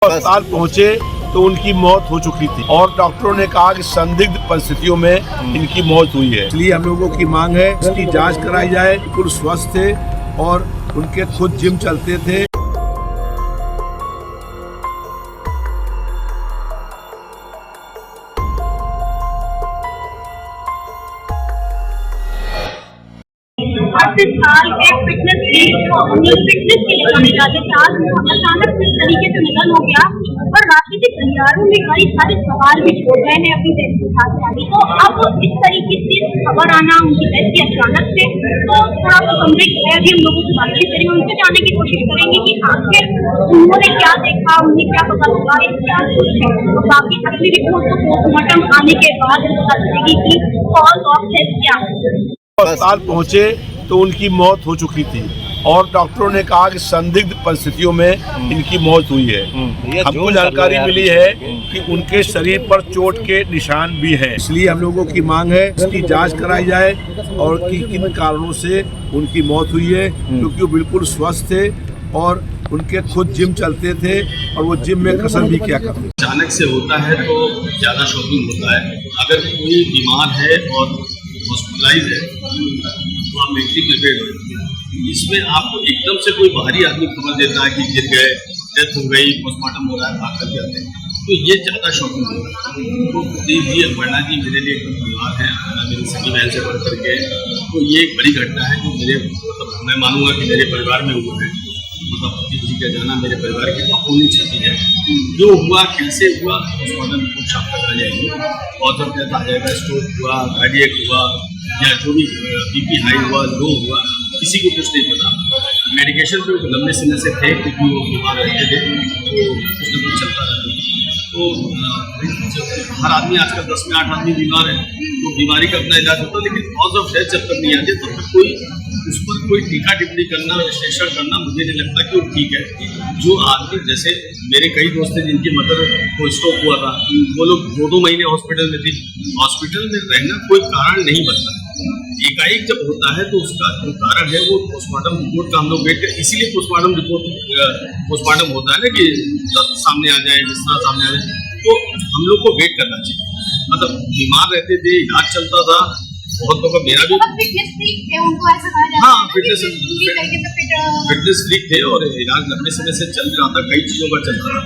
अस्पताल पहुंचे तो उनकी मौत हो चुकी थी और डॉक्टरों ने कहा कि संदिग्ध परिस्थितियों में इनकी मौत हुई है। इसलिए हम लोगों की मांग है इसकी जांच कराई जाए। बिल्कुल स्वस्थ थे और उनके खुद जिम चलते थे। साल एक फिटनेस फिटनेस के लिए जाने जाते थे। आज अचानक से इस तरीके से निधन हो गया और राजनीतिक गलियारों में कई सारे सवाल भी छोड़ गए हैं अपनी देश के साथ वाली। तो अब इस तरीके से खबर आना उनकी देश की अचानक से तो थोड़ा सा गंभीर है। अभी हम लोगों से बातचीत करेंगे, उनसे जानने की कोशिश करेंगे कि आखिर उन्होंने क्या देखा, उन्हें क्या पता लगा, क्या सोच है। बाकी अगली रिपोर्ट तो पोस्टमार्टम आने के बाद पता चलेगी कि कॉज ऑफ डेथ क्या है। अस्पताल पहुंचे तो उनकी मौत हो चुकी थी और डॉक्टरों ने कहा कि संदिग्ध परिस्थितियों में इनकी मौत हुई है। हमको जानकारी मिली है कि उनके शरीर पर चोट के निशान भी हैं। इसलिए हम लोगों की मांग है इसकी जांच कराई जाए और कि किन कारणों से उनकी मौत हुई है, क्योंकि वो बिल्कुल स्वस्थ थे और उनके खुद जिम चलते थे और वो जिम में कसरत भी किया करते थे। अचानक से होता है तो ज़्यादा शॉकिंग होता है। अगर कोई बीमार है और हॉस्पिटलाइज है तो आप मेंटली प्रिपेयर हो। इसमें आपको एकदम से कोई बाहरी आदमी खबर देता है कि गिर गए, डेथ हो गई, पोस्टमार्टम हो रहा है, भाग कर जाते हैं, तो ये ज़्यादा शॉकिंग होता है। तो जी अपर्णा जी मेरे लिए एक परिवार है, मेरी सगी बहन से बढ़ करके, तो ये एक बड़ी घटना है जो मेरे मैं मानूंगा कि मेरे परिवार में हुआ है। मतलब पति जी का जाना मेरे परिवार की अपूर्णी क्षति है। जो हुआ कैसे हुआ पोस्टमार्टम रिपोर्ट शाम तक आ जाएगी, बहुत और डेथ आ जाएगा, स्ट्रोक हुआ, कार्डियक हुआ या जो भी बीपी हाई हुआ, लो हुआ, किसी को कुछ नहीं पता। मेडिकेशन पे लंबे समय से थे क्योंकि वो बीमार रहते थे, तो कुछ न कुछ चलता रहता। तो हर आदमी आजकल 10 में 8 आदमी बीमार है, तो बीमारी का अपना इलाज होता है, लेकिन कॉज ऑफ डेथ जब तक नहीं आती तब तक कोई उस पर कोई टीका टिप्पणी करना, विश्लेषण करना मुझे नहीं लगता कि वो ठीक है। जो आदमी जैसे मेरे कई दोस्त हैं जिनकी मदर को स्ट्रोक हुआ था, वो लोग 2-2 महीने हॉस्पिटल में थे। हॉस्पिटल में रहना कोई कारण नहीं बनता। एकाएक जब होता है तो उसका जो कारण है वो पोस्टमार्टम रिपोर्ट का हम लोग वेट करें। इसीलिए पोस्टमार्टम रिपोर्ट पोस्टमार्टम होता है ना कि सब सामने आ जाए, विस्तार सामने आ जाए, तो हम लोग को वेट करना चाहिए। मतलब बीमार रहते थे, इलाज चलता था, बहुत लोग मेरा भी फिटनेस फ्रीक थे, उनको ऐसा कहा जाता है। हाँ, फिटनेस फ्रीक थे और इलाज लंबे समय से चल रहा था, कई चीजों का चल रहा था।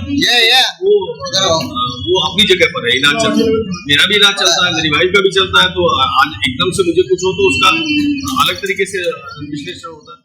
वो अपनी जगह पर है, इलाज चल रहा है, मेरा भी इलाज चलता है, मेरी वाइफ का भी चलता है। तो आज एकदम से मुझे कुछ हो तो उसका अलग तरीके से विश्लेषण होता है।